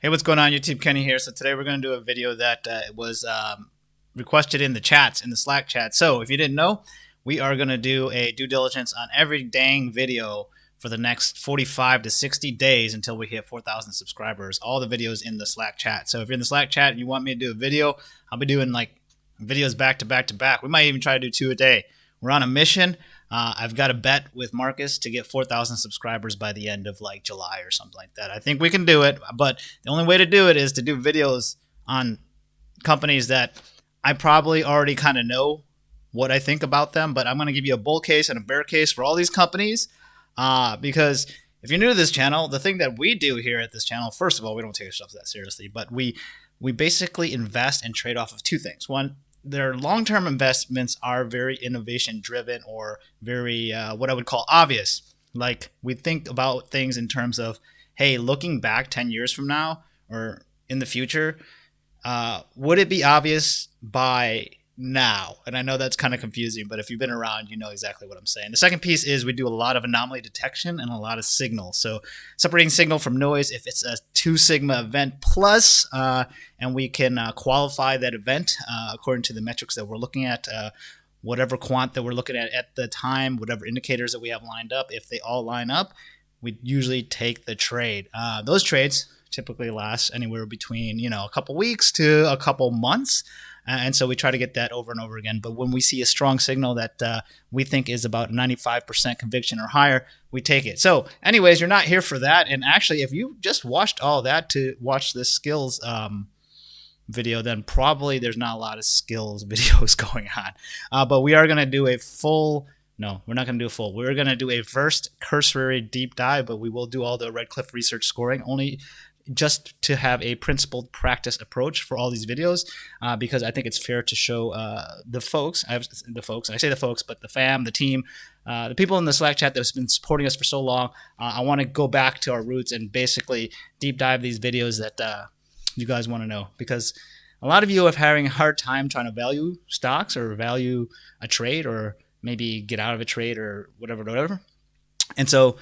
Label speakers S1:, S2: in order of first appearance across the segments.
S1: Hey, what's going on, YouTube? Kenny here. So today we're going to do a video that was requested in the chats, in the Slack chat. So if you didn't know, we are going to do a due diligence on every dang video for the next 45 to 60 days until we hit 4,000 subscribers. All the videos in the Slack chat. So if you're in the Slack chat and you want me to do a video, I'll be doing like videos back to back to back. We might even try to do 2 a day. We're on a mission. I've got a bet with Marcus to get 4,000 subscribers by the end of like July or something like that. I think we can do it, but the only way to do it is to do videos on companies that I probably already kind of know what I think about them, but I'm going to give you a bull case and a bear case for all these companies because if you're new to this channel, the thing that we do here at this channel, first of all, we don't take ourselves that seriously, but we basically invest and trade off of 2 things. One, their long-term investments are very innovation-driven or very what I would call obvious. Like we think about things in terms of, hey, looking back 10 years from now or in the future, would it be obvious by now? And I know that's kind of confusing, but if you've been around, you know exactly what I'm saying. The second piece is we do a lot of anomaly detection and a lot of signal. So separating signal from noise, if it's a 2 sigma event plus, and we can qualify that event according to the metrics that we're looking at, whatever quant that we're looking at the time, whatever indicators that we have lined up, if they all line up, we usually take the trade. Those trades typically last anywhere between, a couple weeks to a couple months. And so we try to get that over and over again. But when we see a strong signal that we think is about 95% conviction or higher, we take it. So anyways, you're not here for that. And actually, if you just watched all that to watch this Skillz video, then probably there's not a lot of Skillz videos going on. But we are going to do a full... No, we're not going to do a full. We're going to do a first cursory deep dive, but we will do all the Redcliffe research scoring only just to have a principled practice approach for all these videos, because I think it's fair to show the folks, I say the folks, but the fam, the team, the people in the Slack chat that has been supporting us for so long. I want to go back to our roots and basically deep dive these videos that you guys want to know, because a lot of you are having a hard time trying to value stocks or value a trade or maybe get out of a trade or whatever. And so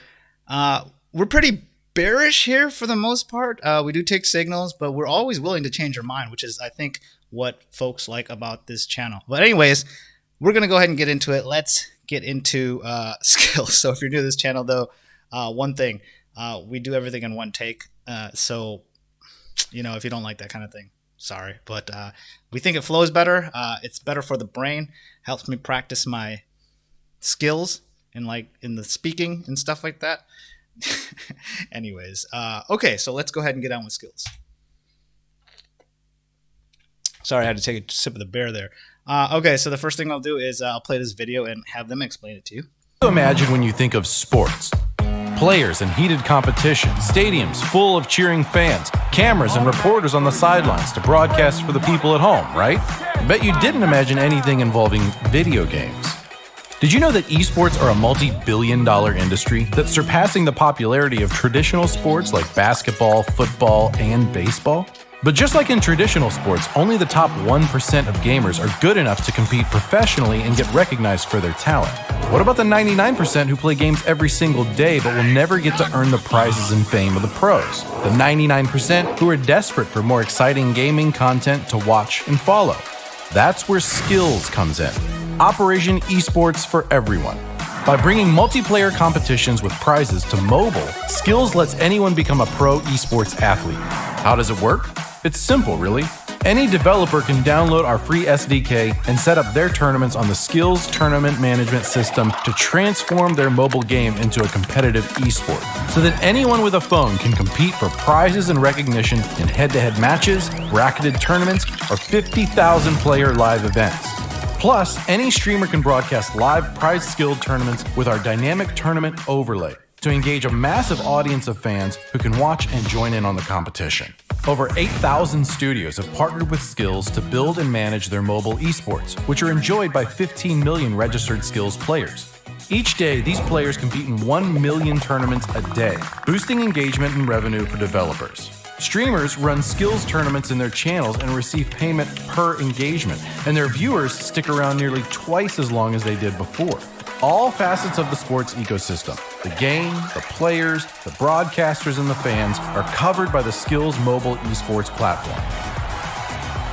S1: we're pretty bearish here for the most part. We do take signals, but we're always willing to change our mind, which is, I think, what folks like about this channel. But anyways, we're going to go ahead and get into it. Let's get into Skillz. So if you're new to this channel, though, one thing, we do everything in one take. So, if you don't like that kind of thing, sorry. But we think it flows better. It's better for the brain, helps me practice my skills in the speaking and stuff like that. Anyways, okay, so let's go ahead and get on with Skillz. Sorry, I had to take a sip of the beer there. Okay, so the first thing I'll do is I'll play this video and have them explain it to you.
S2: Imagine when you think of sports. Players in heated competition, stadiums full of cheering fans, cameras and reporters on the sidelines to broadcast for the people at home, right? I bet you didn't imagine anything involving video games. Did you know that esports are a multi-billion-dollar industry that's surpassing the popularity of traditional sports like basketball, football, and baseball? But just like in traditional sports, only the top 1% of gamers are good enough to compete professionally and get recognized for their talent. What about the 99% who play games every single day but will never get to earn the prizes and fame of the pros? The 99% who are desperate for more exciting gaming content to watch and follow. That's where Skillz comes in. Operation Esports for everyone. By bringing multiplayer competitions with prizes to mobile, Skillz lets anyone become a pro esports athlete. How does it work? It's simple, really. Any developer can download our free SDK and set up their tournaments on the Skillz tournament management system to transform their mobile game into a competitive esport, so that anyone with a phone can compete for prizes and recognition in head-to-head matches, bracketed tournaments, or 50,000 player live events. Plus, any streamer can broadcast live prize-skilled tournaments with our dynamic tournament overlay to engage a massive audience of fans who can watch and join in on the competition. Over 8,000 studios have partnered with Skillz to build and manage their mobile esports, which are enjoyed by 15 million registered Skillz players. Each day, these players compete in 1 million tournaments a day, boosting engagement and revenue for developers. Streamers run Skillz tournaments in their channels and receive payment per engagement, and their viewers stick around nearly twice as long as they did before. All facets of the sports ecosystem, the game, the players, the broadcasters, and the fans are covered by the Skillz mobile esports platform.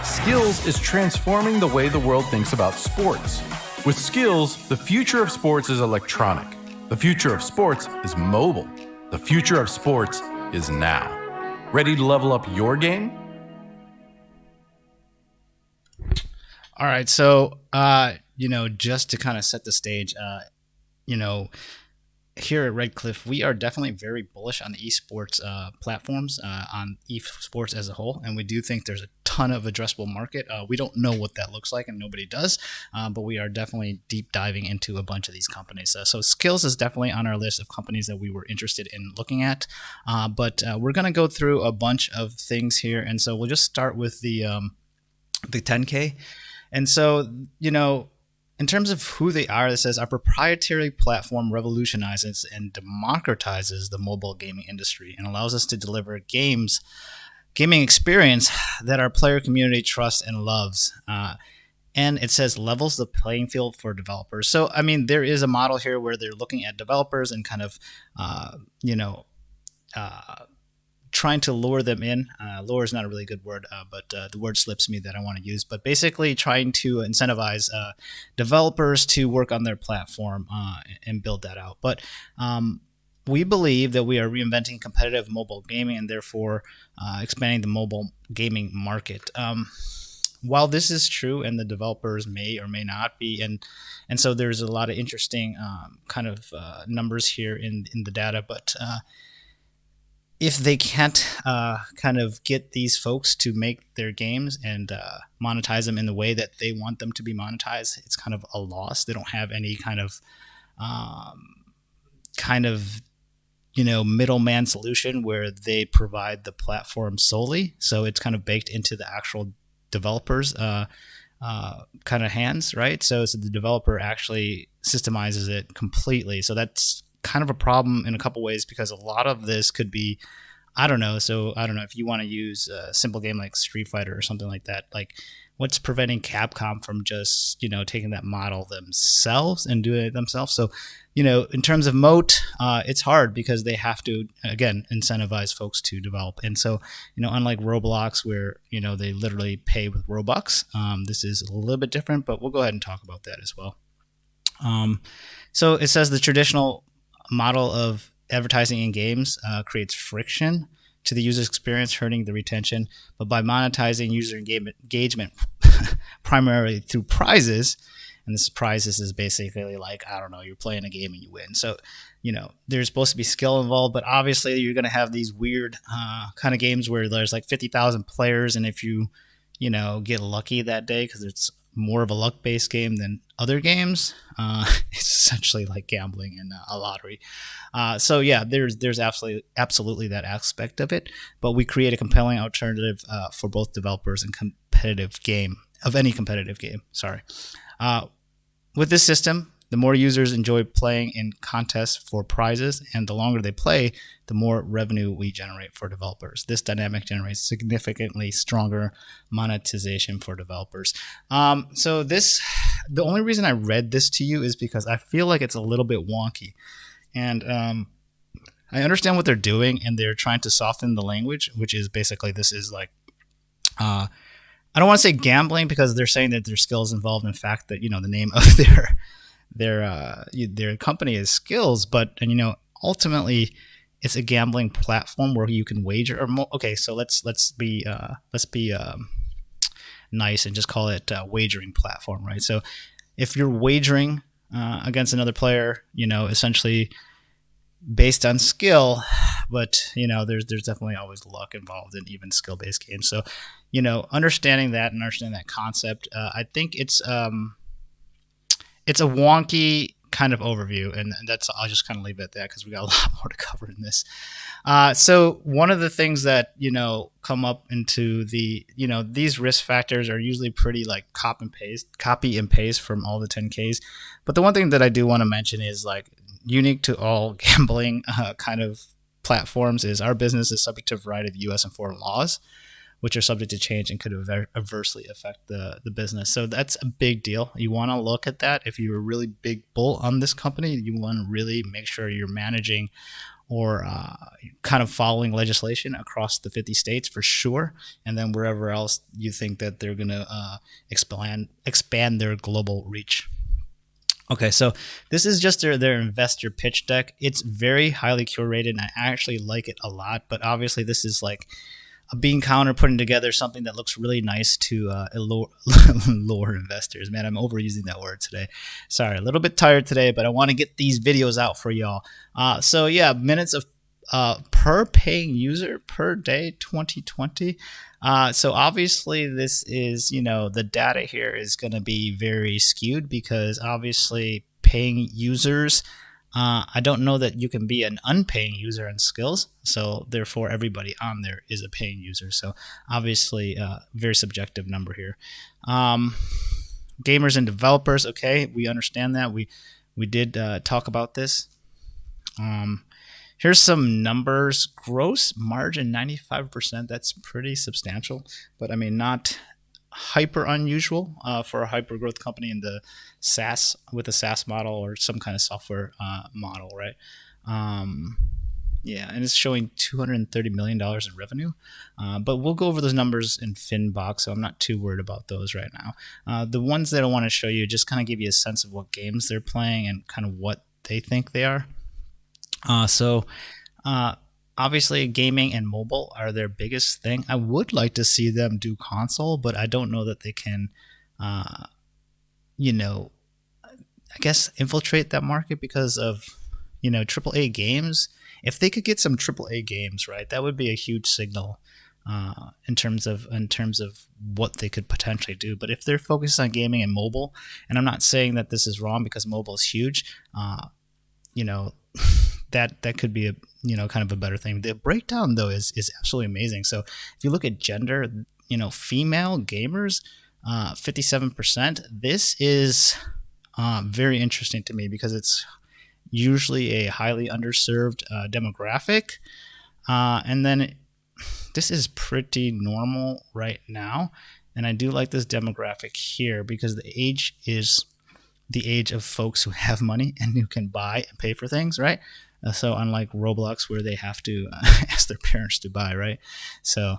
S2: Skillz is transforming the way the world thinks about sports. With Skillz, the future of sports is electronic. The future of sports is mobile. The future of sports is now. Ready to level up your game?
S1: All right, so just to kind of set the stage, here at Redcliffe, we are definitely very bullish on the esports platforms, on esports as a whole, and we do think there's a ton of addressable market. We don't know what that looks like, and nobody does, but we are definitely deep diving into a bunch of these companies. So Skillz is definitely on our list of companies that we were interested in looking at, but we're going to go through a bunch of things here, and so we'll just start with the 10K. And so, in terms of who they are, it says our proprietary platform revolutionizes and democratizes the mobile gaming industry and allows us to deliver gaming experience that our player community trusts and loves. And it says levels the playing field for developers. So, I mean, there is a model here where they're looking at developers and kind of, trying to lure them in. Lure is not a really good word, but the word slips me that I want to use. But basically trying to incentivize developers to work on their platform and build that out. But we believe that we are reinventing competitive mobile gaming and therefore expanding the mobile gaming market. While this is true and the developers may or may not be, and so there's a lot of interesting kind of numbers here in the data, but if they can't kind of get these folks to make their games and monetize them in the way that they want them to be monetized, it's kind of a loss. They don't have any kind of middleman solution where they provide the platform solely. So it's kind of baked into the actual developers' kind of hands, right? So the developer actually systemizes it completely. So that's kind of a problem in a couple ways, because a lot of this could be, I don't know if you want to use a simple game like Street Fighter or something like that, like what's preventing Capcom from just, taking that model themselves and doing it themselves? So, in terms of moat, it's hard because they have to, again, incentivize folks to develop. And so, unlike Roblox where, they literally pay with Robux, this is a little bit different, but we'll go ahead and talk about that as well. So it says the traditional model of advertising in games creates friction to the user experience, hurting the retention. But by monetizing user engagement primarily through prizes, and this prizes is basically like, I don't know, you're playing a game and you win. So, there's supposed to be skill involved, but obviously you're going to have these weird kind of games where there's like 50,000 players, and if you, get lucky that day because it's more of a luck-based game than other games, it's essentially like gambling in a lottery. So yeah, there's absolutely that aspect of it, but we create a compelling alternative for both developers and any competitive game. Sorry. With this system, the more users enjoy playing in contests for prizes, and the longer they play, the more revenue we generate for developers. This dynamic generates significantly stronger monetization for developers. So the only reason I read this to you is because I feel like it's a little bit wonky. And I understand what they're doing, and they're trying to soften the language, which is basically this is like, I don't want to say gambling because they're saying that there's skills involved. In fact, that the name of their company is Skillz, but ultimately it's a gambling platform where you can wager. Okay, so let's be nice and just call it a wagering platform, right? So if you're wagering against another player, essentially based on skill, but there's definitely always luck involved in even skill-based games. So understanding that and understanding that concept, I think it's a wonky kind of overview, and I'll just kind of leave it at that because we got a lot more to cover in this. So one of the things that come up into the these risk factors are usually pretty like copy and paste from all the 10Ks. But the one thing that I do want to mention is like unique to all gambling kind of platforms is our business is subject to a variety of U.S. and foreign laws, which are subject to change and could adversely affect the business. So that's a big deal. You want to look at that. If you're a really big bull on this company, you want to really make sure you're managing or kind of following legislation across the 50 states for sure, and then wherever else you think that they're going to expand their global reach. Okay, so this is just their investor pitch deck. It's very highly curated, and I actually like it a lot, but obviously this is like a bean counter putting together something that looks really nice to lure investors. Man, I'm overusing that word today. Sorry, a little bit tired today, but I want to get these videos out for y'all. So yeah, minutes of per paying user per day 2020. So obviously this is, the data here is going to be very skewed because obviously paying users, I don't know that you can be an unpaying user in Skillz, so therefore everybody on there is a paying user. So obviously, very subjective number here. Gamers and developers, okay, we understand that. We did talk about this. Here's some numbers. Gross margin 95%. That's pretty substantial, but I mean not hyper unusual for a hyper growth company in the SaaS with a SaaS model or some kind of software model, right? Yeah, and it's showing $230 million in revenue, but we'll go over those numbers in Finbox, so I'm not too worried about those right now. The ones that I want to show you just kind of give you a sense of what games they're playing and kind of what they think they are. Obviously, gaming and mobile are their biggest thing. I would like to see them do console, but I don't know that they can, I guess infiltrate that market because of, AAA games. If they could get some AAA games, right, that would be a huge signal in terms of what they could potentially do. But if they're focused on gaming and mobile, and I'm not saying that this is wrong because mobile is huge, that could be a kind of a better thing. The breakdown though is absolutely amazing. So if you look at gender, female gamers, 57%. This is very interesting to me because it's usually a highly underserved demographic, and then this is pretty normal right now. And I do like this demographic here because the age is the age of folks who have money and who can buy and pay for things, right? So unlike Roblox where they have to ask their parents to buy, right? So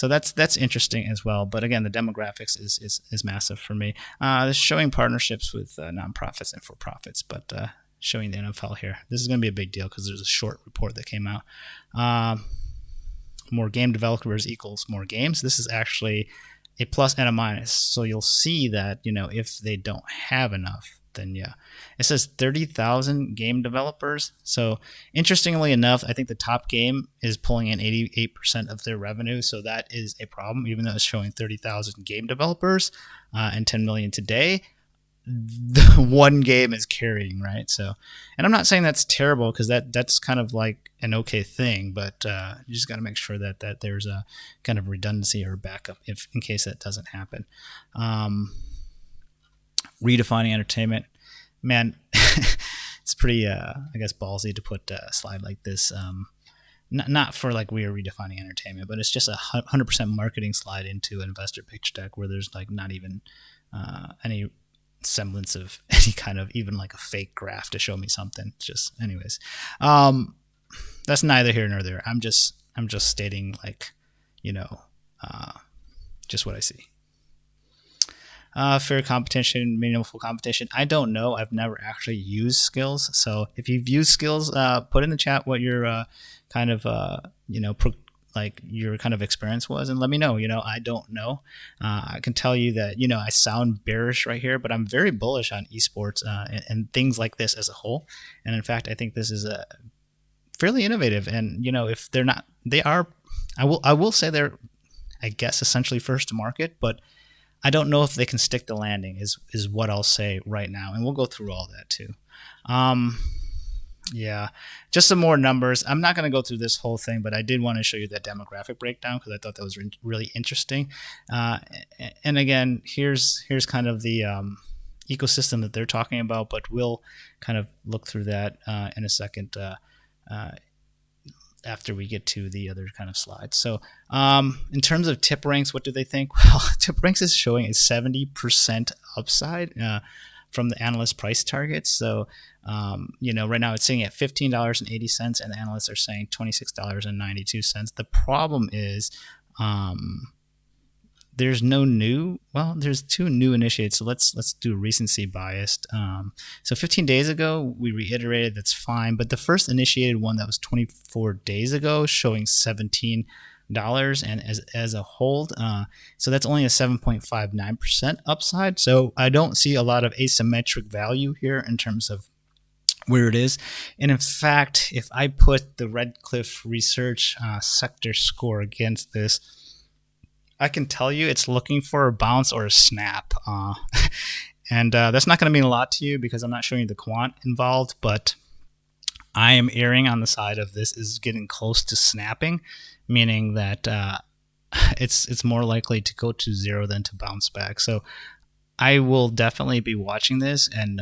S1: that's interesting as well. But again, the demographics is massive for me. This is showing partnerships with nonprofits and for-profits, but showing the NFL here. This is going to be a big deal because there's a short report that came out. More game developers equals more games. This is actually a plus and a minus. So you'll see that, if they don't have enough, then yeah. It says 30,000 game developers. So interestingly enough, I think the top game is pulling in 88% of their revenue. So that is a problem, even though it's showing 30,000 game developers and 10 million today. The one game is carrying, right? So, and I'm not saying that's terrible because that's kind of like an okay thing, but you just got to make sure that there's a kind of redundancy or backup in case that doesn't happen. Redefining entertainment, man, it's pretty, I guess, ballsy to put a slide like this. Not for like we are redefining entertainment, but it's just 100% marketing slide into an investor pitch deck where there's like not even any semblance of any kind of even like a fake graph to show me something. Just anyways, that's neither here nor there. I'm just stating like, just what I see. Fair competition, meaningful competition. I don't know. I've never actually used Skillz. So if you've used Skillz, put in the chat what your kind of your kind of experience was, and let me know. I don't know. I can tell you that I sound bearish right here, but I'm very bullish on esports and things like this as a whole. And in fact, I think this is a fairly innovative. And if they're not, they are. I will say they're, I guess, essentially first to market, but I don't know if they can stick the landing. Is what I'll say right now, and we'll go through all that too. Yeah, just some more numbers. I'm not going to go through this whole thing, but I did want to show you that demographic breakdown because I thought that was really interesting. And again, here's kind of the ecosystem that they're talking about, but we'll kind of look through that in a second. after we get to the other kind of slides. So in terms of TipRanks, what do they think? Well, TipRanks is showing a 70% upside from the analyst price targets. So, right now it's sitting at $15.80, and the analysts are saying $26.92. The problem is there's two new initiates. So let's do recency biased. So 15 days ago, we reiterated that's fine, but the first initiated one that was 24 days ago showing $17 and as a hold, so that's only a 7.59% upside. So I don't see a lot of asymmetric value here in terms of where it is. And in fact, if I put the Redcliffe Research sector score against this, I can tell you it's looking for a bounce or a snap. And that's not going to mean a lot to you because I'm not showing you the quant involved, but I am erring on the side of this is getting close to snapping, meaning that it's more likely to go to zero than to bounce back. So I will definitely be watching this and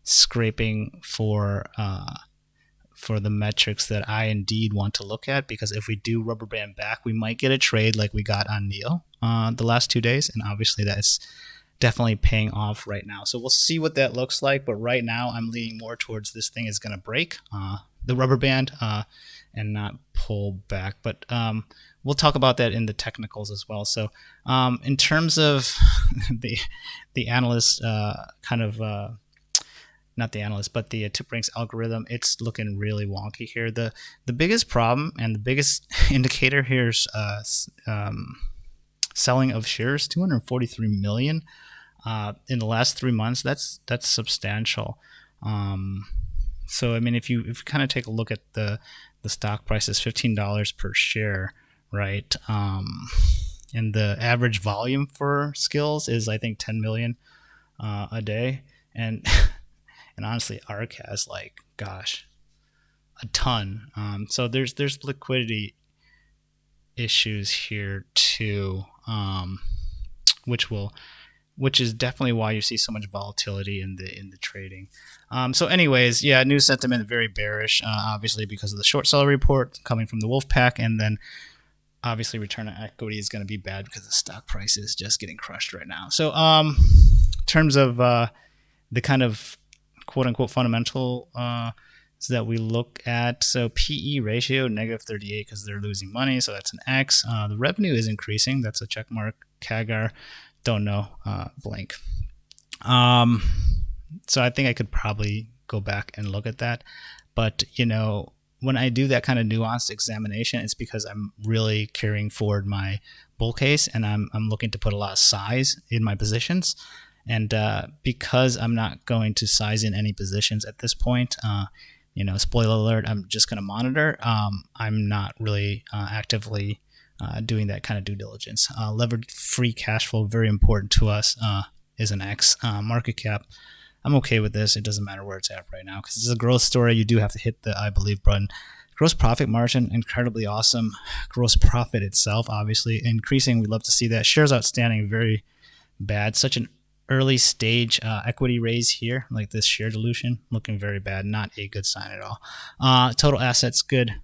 S1: scraping for the metrics that I indeed want to look at, because if we do rubber band back, we might get a trade like we got on Neo the last 2 days, and obviously that's definitely paying off right now. So we'll see what that looks like, but right now I'm leaning more towards this thing is going to break the rubber band and not pull back. But we'll talk about that in the technicals as well. So in terms of the analyst not the analyst, but the TipRanks algorithm, it's looking really wonky here. The biggest problem and the biggest indicator here is selling of shares, 243 million in the last 3 months. That's substantial. So I mean, if you kind of take a look at the stock price is $15 per share, right? And the average volume for Skillz is I think 10 million a day, and and honestly, ARK has a ton. So there's liquidity issues here too, which is definitely why you see so much volatility in the trading. So anyways, yeah, news sentiment very bearish, obviously because of the short seller report coming from the wolf pack, and then obviously return on equity is going to be bad because the stock price is just getting crushed right now. So in terms of the kind of quote-unquote fundamental that we look at, so PE ratio -38 because they're losing money, so that's an X. The revenue is increasing, that's a check mark. CAGR, don't know, blank. So I think I could probably go back and look at that, but when I do that kind of nuanced examination, it's because I'm really carrying forward my bull case, and I'm looking to put a lot of size in my positions. And because I'm not going to size in any positions at this point, spoiler alert, I'm just going to monitor. I'm not really actively doing that kind of due diligence. Levered free cash flow, very important to us, is an X. Market cap, I'm okay with this. It doesn't matter where it's at right now because it's a growth story. You do have to hit the I believe button. Gross profit margin, incredibly awesome. Gross profit itself, obviously, increasing. We'd love to see that. Shares outstanding, very bad. Such an early stage equity raise here, like this share dilution, looking very bad. Not a good sign at all. Total assets, good.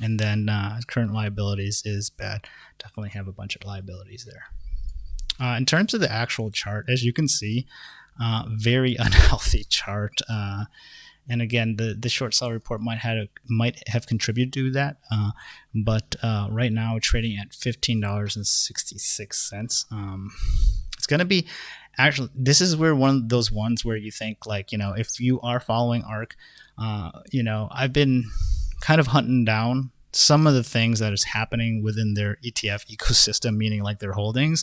S1: And then current liabilities is bad. Definitely have a bunch of liabilities there. In terms of the actual chart, as you can see, very unhealthy chart. And again, the short seller report might have contributed to that. But right now we're trading at $15.66. It's going to be actually, this is where one of those ones where you think if you are following ARK, I've been kind of hunting down some of the things that is happening within their ETF ecosystem, meaning like their holdings.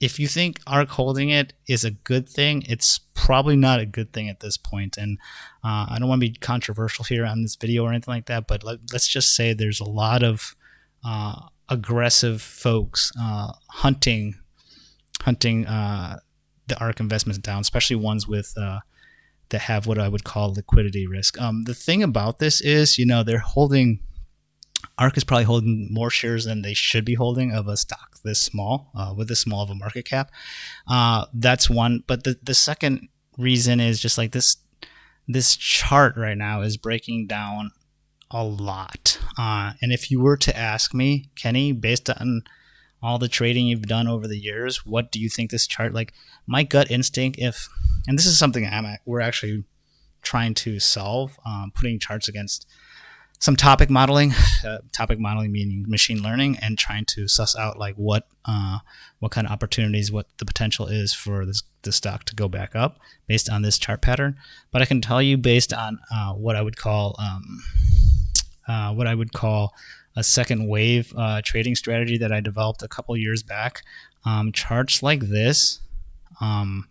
S1: If you think ARK holding it is a good thing, it's probably not a good thing at this point. And I don't want to be controversial here on this video or anything like that, but let's just say there's a lot of aggressive folks hunting the ARK investments down, especially ones with that have what I would call liquidity risk. The thing about this is, they're holding, ARK is probably holding more shares than they should be holding of a stock this small, with this small of a market cap. That's one. But the second reason is just like this chart right now is breaking down a lot. And if you were to ask me, Kenny, based on all the trading you've done over the years, what do you think this chart, like my gut instinct, and this is something we're actually trying to solve, putting charts against some topic modeling meaning machine learning, and trying to suss out like what kind of opportunities, what the potential is for this stock to go back up based on this chart pattern. But I can tell you, based on what I would call a second wave trading strategy that I developed a couple years back, charts like this are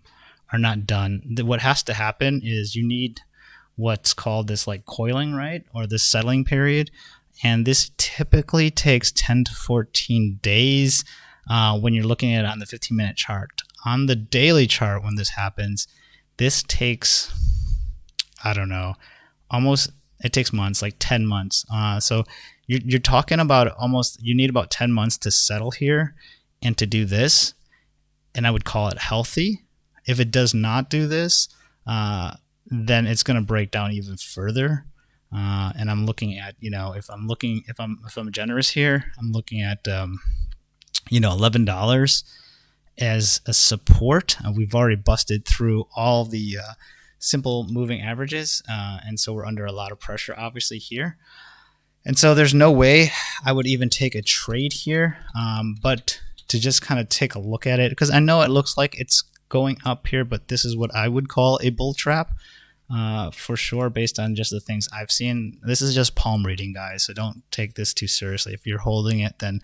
S1: not done. What has to happen is you need what's called this like coiling, right? Or this settling period. And this typically takes 10 to 14 days when you're looking at it on the 15-minute chart. On the daily chart, when this happens, this takes, I don't know, it takes months, like 10 months. So you're talking about you need about 10 months to settle here and to do this. And I would call it healthy. If it does not do this, then it's going to break down even further. And I'm looking at, if I'm generous here, I'm looking at, $11 as a support. We've already busted through all the simple moving averages. And so we're under a lot of pressure, obviously, here. And so there's no way I would even take a trade here. But to just kind of take a look at it, because I know it looks like it's going up here, but this is what I would call a bull trap. For sure, based on just the things I've seen. This is just palm reading, guys, so don't take this too seriously. If you're holding it, then,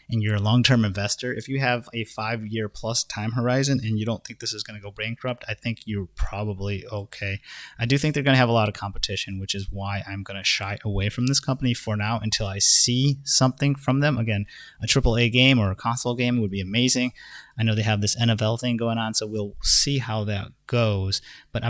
S1: and you're a long-term investor, if you have a 5-year plus time horizon and you don't think this is going to go bankrupt, I think you're probably okay. I do think they're going to have a lot of competition, which is why I'm going to shy away from this company for now until I see something from them. Again, a AAA game or a console game would be amazing. I know they have this NFL thing going on, so we'll see how that goes. But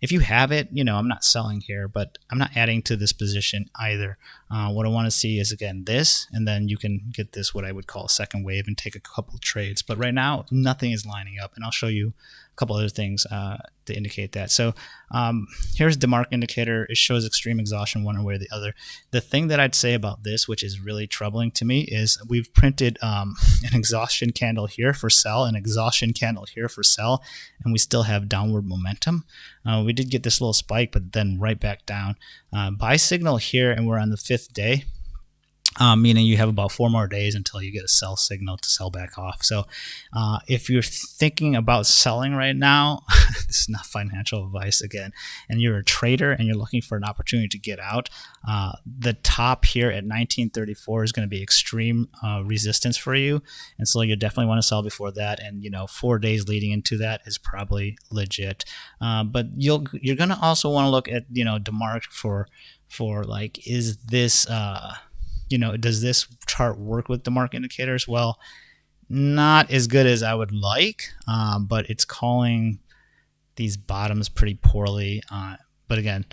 S1: if you have it, I'm not selling here, but I'm not adding to this position either. What I want to see is, again, this, and then you can get this, what I would call a second wave, and take a couple trades. But right now, nothing is lining up, and I'll show you a couple other things to indicate that. So here's the mark indicator. It shows extreme exhaustion one way or the other. The thing that I'd say about this, which is really troubling to me, is we've printed an exhaustion candle here for sell, an exhaustion candle here for sell, and we still have downward momentum. We did get this little spike, but then right back down. Buy signal here, and we're on the 5th day. Meaning you have about 4 more days until you get a sell signal to sell back off. So if you're thinking about selling right now, this is not financial advice again, and you're a trader and you're looking for an opportunity to get out, the top here at 1934 is going to be extreme resistance for you. And so you definitely want to sell before that. And, 4 days leading into that is probably legit. But you're going to also want to look at, DeMark for like, is this... does this chart work with the mark indicators? Well, not as good as I would like, but it's calling these bottoms pretty poorly. But again,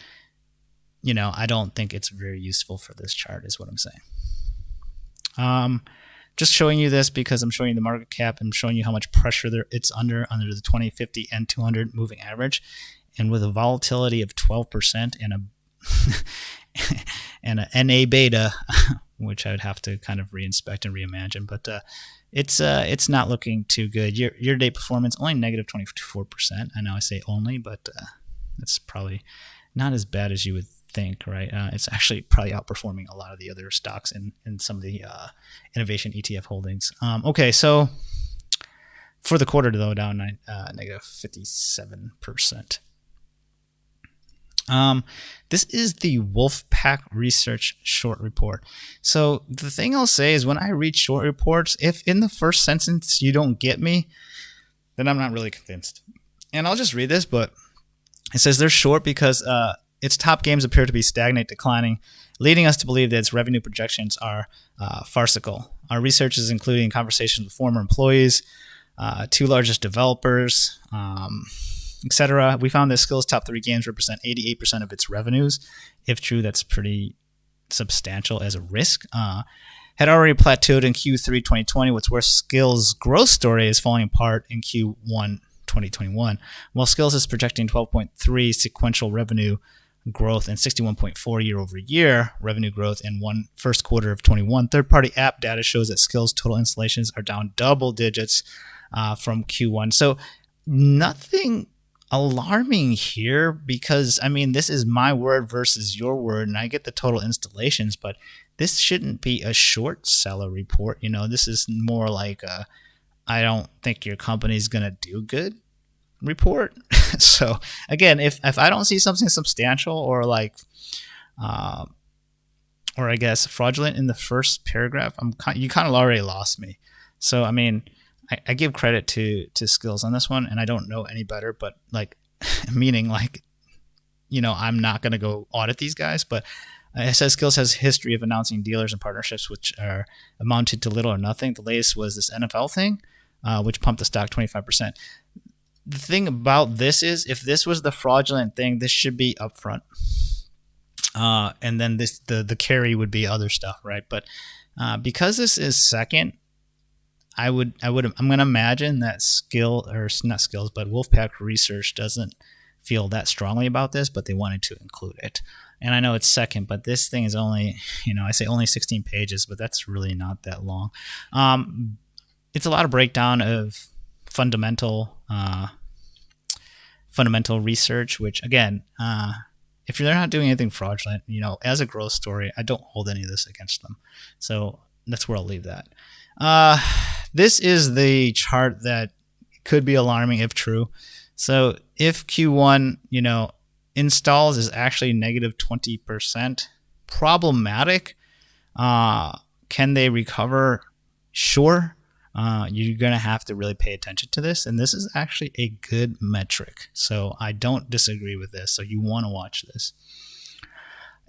S1: I don't think it's very useful for this chart is what I'm saying. Just showing you this because I'm showing you the market cap. I'm showing you how much pressure it's under the 20, 50, and 200 moving average. And with a volatility of 12% and a NA beta, which I would have to kind of reinspect and reimagine, but it's not looking too good. Year-to-date performance only negative 24%. I know I say only, but it's probably not as bad as you would think, right? It's actually probably outperforming a lot of the other stocks in some of the innovation ETF holdings. Okay, so for the quarter, though, down negative 57%. This is the Wolfpack Research short report. So the thing I'll say is when I read short reports, if in the first sentence you don't get me, then I'm not really convinced. And I'll just read this, but it says they're short because its top games appear to be stagnant, declining, leading us to believe that its revenue projections are farcical. Our research is including conversations with former employees, 2 largest developers, etc. We found that Skillz' top 3 games represent 88% of its revenues. If true, that's pretty substantial as a risk. Had already plateaued in Q3 2020, what's worse, Skillz' growth story is falling apart in Q1 2021. While Skillz is projecting 12.3 sequential revenue growth and 61.4 year over year revenue growth in first quarter of 21. Third-party app data shows that Skillz total installations are down double digits from Q1. So nothing alarming here, because I mean, this is my word versus your word, and I get the total installations, but this shouldn't be a short seller report. This is more like I don't think your company's gonna do good report. So again, if I don't see something substantial or or I guess fraudulent in the first paragraph, you kind of already lost me. So I mean, I give credit to Skillz on this one, and I don't know any better, but meaning I'm not going to go audit these guys, but it says Skillz has a history of announcing dealers and partnerships which are amounted to little or nothing. The latest was this NFL thing, which pumped the stock 25%. The thing about this is, if this was the fraudulent thing, this should be upfront. And then the carry would be other stuff, right? But because this is second, I'm going to imagine that not Skillz, but Wolfpack Research doesn't feel that strongly about this, but they wanted to include it. And I know it's second, but this thing is only, I say only 16 pages, but that's really not that long. It's a lot of breakdown of fundamental research, which again, if they're not doing anything fraudulent, as a growth story, I don't hold any of this against them. So that's where I'll leave that. This is the chart that could be alarming if true. So if Q1, installs is actually negative 20%, problematic. Can they recover? Sure. You're going to have to really pay attention to this. And this is actually a good metric. So I don't disagree with this. So you want to watch this.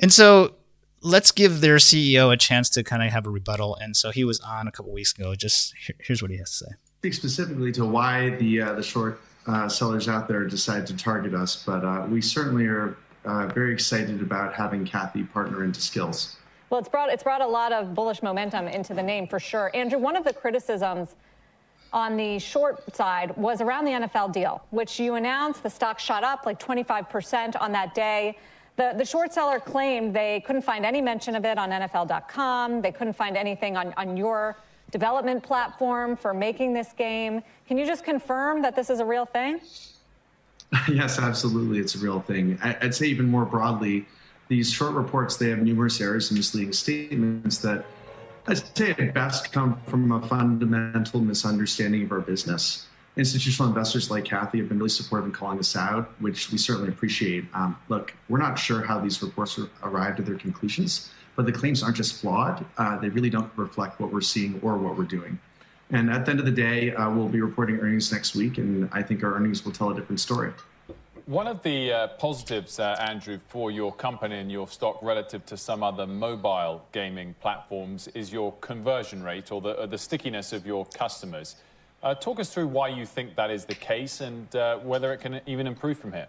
S1: And so let's give their CEO a chance to kind of have a rebuttal. And so he was on a couple weeks ago. Just here's what he has to say.
S3: Speak specifically to why the short sellers out there decide to target us, but we certainly are very excited about having Kathy partner into Skillz.
S4: Well, it's brought a lot of bullish momentum into the name for sure. Andrew, one of the criticisms on the short side was around the NFL deal, which you announced. The stock shot up like 25% on that day. The short seller claimed they couldn't find any mention of it on NFL.com. They couldn't find anything on your development platform for making this game. Can you just confirm that this is a real thing?
S3: Yes, absolutely. It's a real thing. I'd say even more broadly, these short reports, they have numerous errors and misleading statements that I'd say at best come from a fundamental misunderstanding of our business. Institutional investors like Kathy have been really supportive in calling us out, which we certainly appreciate. Look, we're not sure how these reports arrived at their conclusions, but the claims aren't just flawed. They really don't reflect what we're seeing or what we're doing. And at the end of the day, we'll be reporting earnings next week, and I think our earnings will tell a different story.
S5: One of the positives, Andrew, for your company and your stock relative to some other mobile gaming platforms is your conversion rate or the stickiness of your customers. Talk us through why you think that is the case and whether it can even improve from here.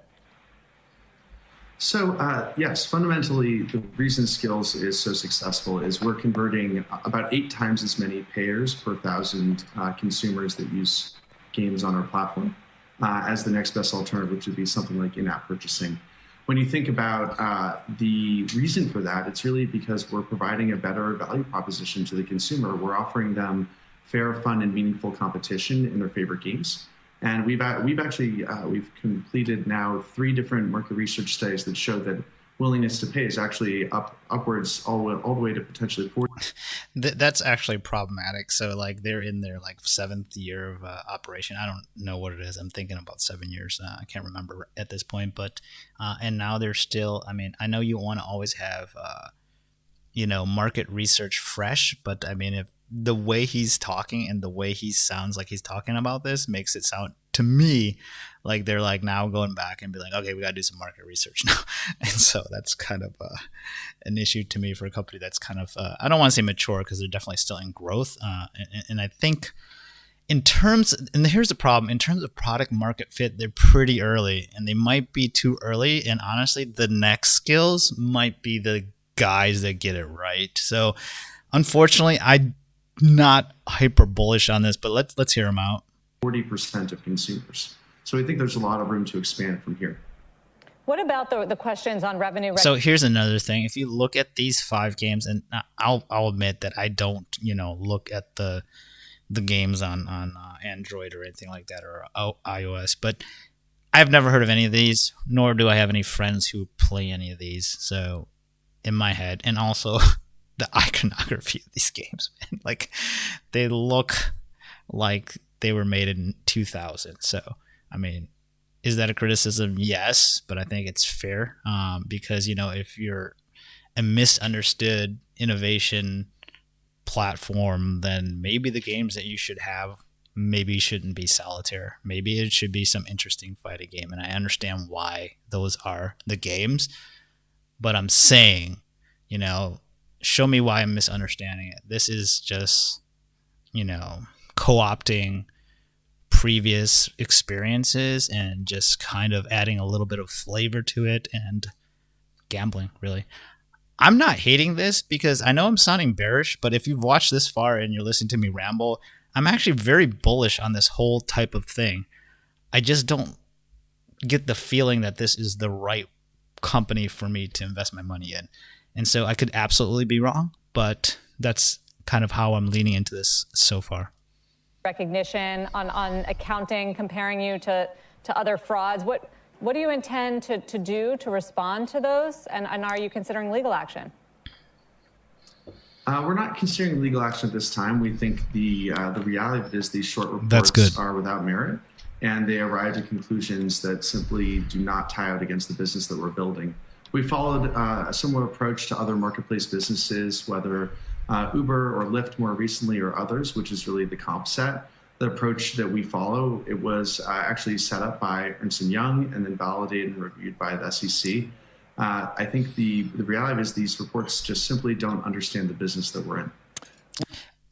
S3: So, yes, fundamentally, the reason Skillz is so successful is we're converting about 8 times as many payers per 1,000 consumers that use games on our platform as the next best alternative, which would be something like in-app purchasing. When you think about the reason for that, it's really because we're providing a better value proposition to the consumer. We're offering them fair, fun, and meaningful competition in their favorite games. And we've completed now 3 different market research studies that show that willingness to pay is actually upwards all the way to potentially 40.
S1: That's actually problematic. So they're in their 7th year of operation. I don't know what it is. I'm thinking about 7 years. I can't remember at this point, but and now they're still. I mean, I know you want to always have market research fresh, but I mean, if the way he's talking and the way he sounds like he's talking about this makes it sound to me like they're now going back and be like, okay, we got to do some market research now. And so that's kind of an issue to me for a company that's kind of, I don't want to say mature because they're definitely still in growth. And I think and here's the problem, in terms of product market fit, they're pretty early and they might be too early. And honestly, the next Skillz might be the guys that get it right. So unfortunately, I'm not hyper bullish on this, but let's hear them out.
S3: 40% of consumers. So I think there's a lot of room to expand from here.
S4: What about the questions on revenue?
S1: So here's another thing. If you look at these 5 games, and I'll admit that I don't, look at the games on Android or anything like that, or iOS, but I've never heard of any of these, nor do I have any friends who play any of these. So in my head, and also the iconography of these games, man, like they look like they were made in 2000. So, I mean, is that a criticism? Yes, but I think it's fair because, if you're a misunderstood innovation platform, then maybe the games that you should have maybe shouldn't be solitaire. Maybe it should be some interesting fighting game. And I understand why those are the games, but I'm saying, show me why I'm misunderstanding it. This is just, co-opting previous experiences and just kind of adding a little bit of flavor to it and gambling, really. I'm not hating this because I know I'm sounding bearish, but if you've watched this far and you're listening to me ramble, I'm actually very bullish on this whole type of thing. I just don't get the feeling that this is the right company for me to invest my money in. And so I could absolutely be wrong, but that's kind of how I'm leaning into this so far.
S4: Recognition on accounting, comparing you to other frauds. What do you intend to do to respond to those? And are you considering legal action?
S3: We're not considering legal action at this time. We think the reality of it is these short reports are without merit, and they arrive at conclusions that simply do not tie out against the business that we're building. We followed a similar approach to other marketplace businesses, whether Uber or Lyft more recently or others, which is really the comp set. The approach that we follow, it was actually set up by Ernst & Young and then validated and reviewed by the SEC. I think the reality is these reports just simply don't understand the business that we're in.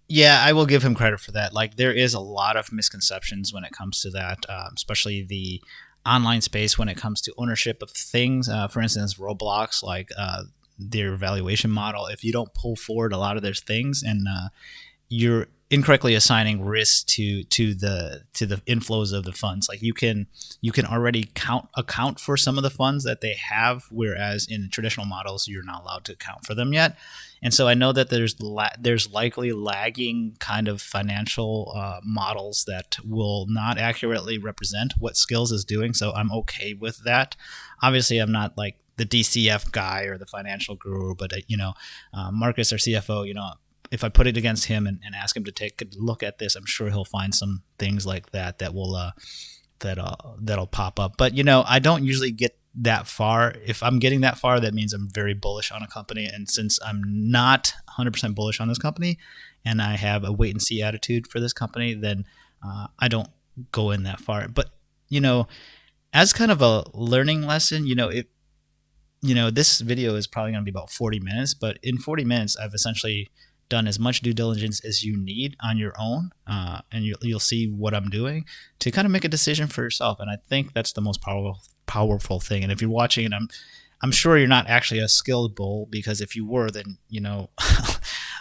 S1: Yeah, I will give him credit for that. Like, there is a lot of misconceptions when it comes to that, especially the online space when it comes to ownership of things. For instance, Roblox, like their valuation model, if you don't pull forward a lot of their things and you're incorrectly assigning risk to the inflows of the funds. Like you can already account for some of the funds that they have, whereas in traditional models you're not allowed to account for them yet. And so I know that there's likely lagging kind of financial models that will not accurately represent what Skillz is doing. So I'm okay with that. Obviously, I'm not like the DCF guy or the financial guru, but Marcus, our CFO, if I put it against him and ask him to take a look at this, I'm sure he'll find some things like that will that'll pop up. But I don't usually get that far. If I'm getting that far, that means I'm very bullish on a company. And since I'm not 100% bullish on this company, and I have a wait and see attitude for this company, then I don't go in that far. But as kind of a learning lesson, this video is probably going to be about 40 minutes. But in 40 minutes, I've essentially done as much due diligence as you need on your own, and you'll see what I'm doing to kind of make a decision for yourself. And I think that's the most powerful thing. And if you're watching it, I'm sure you're not actually a skilled bull, because if you were, then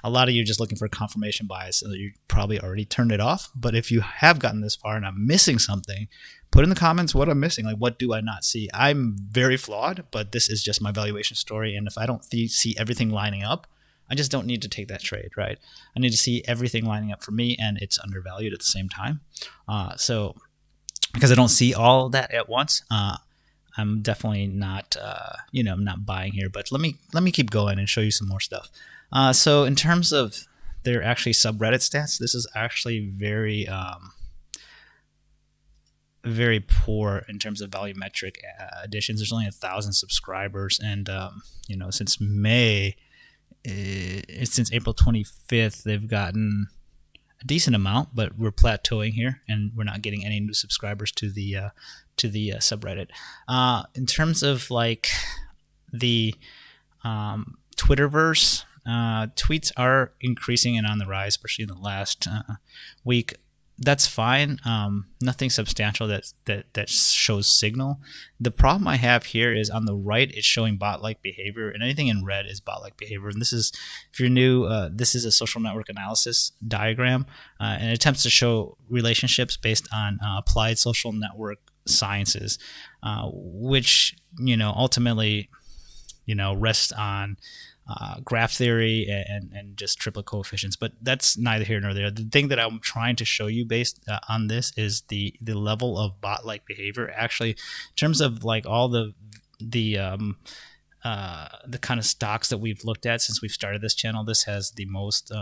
S1: a lot of you are just looking for confirmation bias, so you probably already turned it off. But if you have gotten this far and I'm missing something, put in the comments what I'm missing. Like, what do I not see? I'm very flawed, but this is just my valuation story. And if I don't see everything lining up, I just don't need to take that trade, right? I need to see everything lining up for me, and it's undervalued at the same time. So because I don't see all that at once, I'm definitely not, I'm not buying here. But let me keep going and show you some more stuff. So in terms of their actually subreddit stats, this is actually very, very poor in terms of volumetric additions. There's only 1,000 subscribers, and since since April 25th, they've gotten a decent amount, but we're plateauing here, and we're not getting any new subscribers to the subreddit. In terms of like the Twitterverse, tweets are increasing and on the rise, especially in the last week. That's fine. Nothing substantial that shows signal. The problem I have here is on the right, it's showing bot-like behavior, and anything in red is bot-like behavior. And this is, if you're new, this is a social network analysis diagram, and it attempts to show relationships based on applied social network sciences, which, ultimately, rests on graph theory and just triplet coefficients. But that's neither here nor there. The thing that I'm trying to show you based on this is the level of bot-like behavior. Actually, in terms of like all the kind of stocks that we've looked at since we've started this channel, this has the most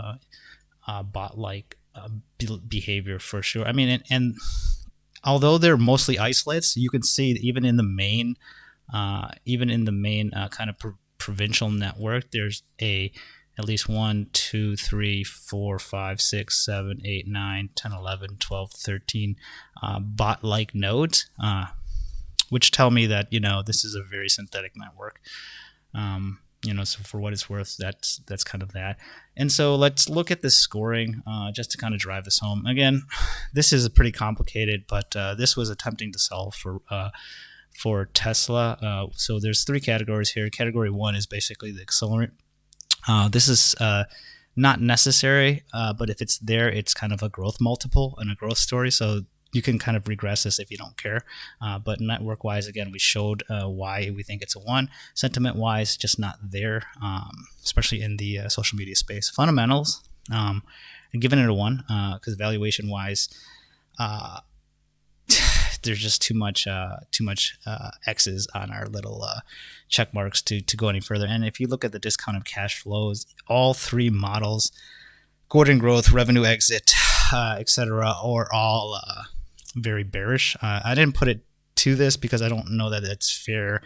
S1: bot-like behavior for sure. I mean, and although they're mostly isolates, you can see even in the main kind of provincial network, there's at least 1, 2, 3, 4, 5, 6, 7, 8, 9, 10, 11, 12, 13 bot-like nodes, which tell me that this is a very synthetic network. So for what it's worth, that's kind of that. And so let's look at this scoring just to kind of drive this home. Again, this is pretty complicated, but this was attempting to solve for Tesla. So there's 3 categories here. Category 1 is basically the accelerant. This is not necessary, but if it's there, it's kind of a growth multiple and a growth story. So you can kind of regress this if you don't care. But network-wise, again, we showed why we think it's a 1. Sentiment-wise, just not there, especially in the social media space. Fundamentals, I'm giving it a 1 because valuation-wise, there's just too much X's on our little check marks to go any further. And if you look at the discounted cash flows, all 3 models, Gordon growth, revenue exit, etc., are all very bearish. I didn't put it to this because I don't know that it's fair,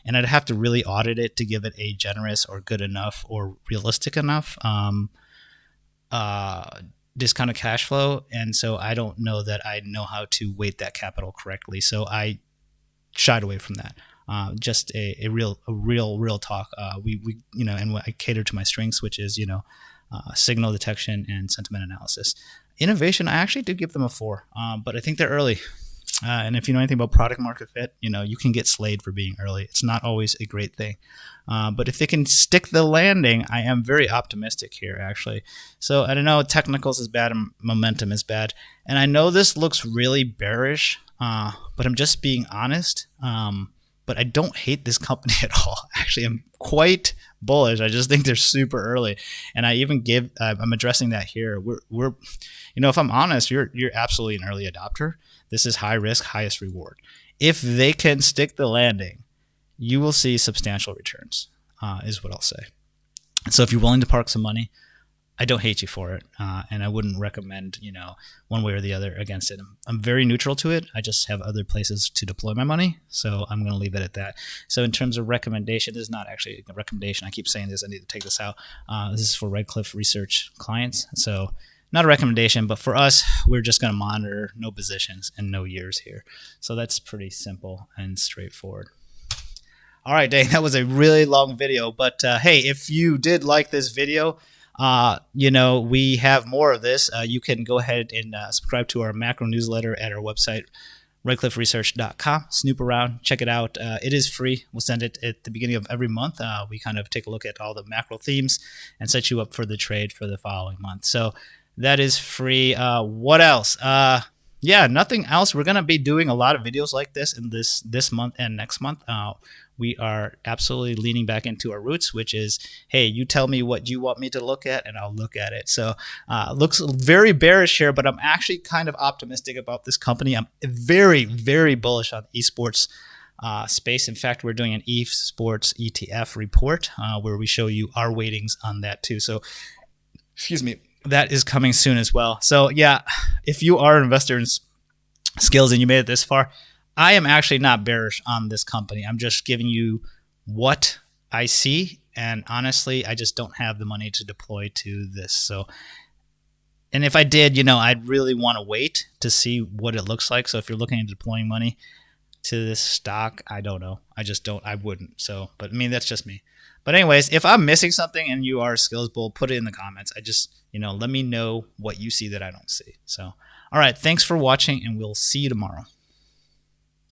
S1: and I'd have to really audit it to give it a generous or good enough or realistic enough discounted cash flow. And so I don't know that I know how to weight that capital correctly. So I shied away from that. Just a real talk. We and I cater to my strengths, which is signal detection and sentiment analysis. Innovation, I actually do give them a 4, but I think they're early. And if you know anything about product market fit, you can get slayed for being early. It's not always a great thing. But if they can stick the landing, I am very optimistic here, actually. So I don't know, technicals is bad and momentum is bad. And I know this looks really bearish, but I'm just being honest. But I don't hate this company at all. Actually, I'm quite bullish. I just think they're super early. And I even I'm addressing that here. We're if I'm honest, you're absolutely an early adopter. This is high risk, highest reward. If they can stick the landing, you will see substantial returns, is what I'll say. So if you're willing to park some money, I don't hate you for it, and I wouldn't recommend, one way or the other against it. I'm very neutral to it. I just have other places to deploy my money, so I'm going to leave it at that. So in terms of recommendation, this is not actually a recommendation. I keep saying this. I need to take this out. This is for Redcliffe Research clients, so not a recommendation, but for us, we're just going to monitor no positions and no years here. So that's pretty simple and straightforward. All right, Dane, that was a really long video, but hey, if you did like this video, we have more of this. You can go ahead and subscribe to our macro newsletter at our website, redcliffresearch.com. Snoop around, check it out. It is free. We'll send it at the beginning of every month. We kind of take a look at all the macro themes and set you up for the trade for the following month. So that is free. What else? Nothing else. We're going to be doing a lot of videos like this in this month and next month. We are absolutely leaning back into our roots, which is, hey, you tell me what you want me to look at, and I'll look at it. So looks very bearish here, but I'm actually kind of optimistic about this company. I'm very, very bullish on esports space. In fact, we're doing an esports ETF report where we show you our weightings on that too. So, excuse me, that is coming soon as well. So yeah, if you are an investor in Skillz and you made it this far, I am actually not bearish on this company. I'm just giving you what I see, and honestly, I just don't have the money to deploy to this. So, and if I did, I'd really want to wait to see what it looks like. So if you're looking at deploying money to this stock, I don't know. I wouldn't. So, but I mean, that's just me. But anyways, if I'm missing something and you are a Skillz bull, put it in the comments. I just, let me know what you see that I don't see. So, all right, thanks for watching, and we'll see you tomorrow.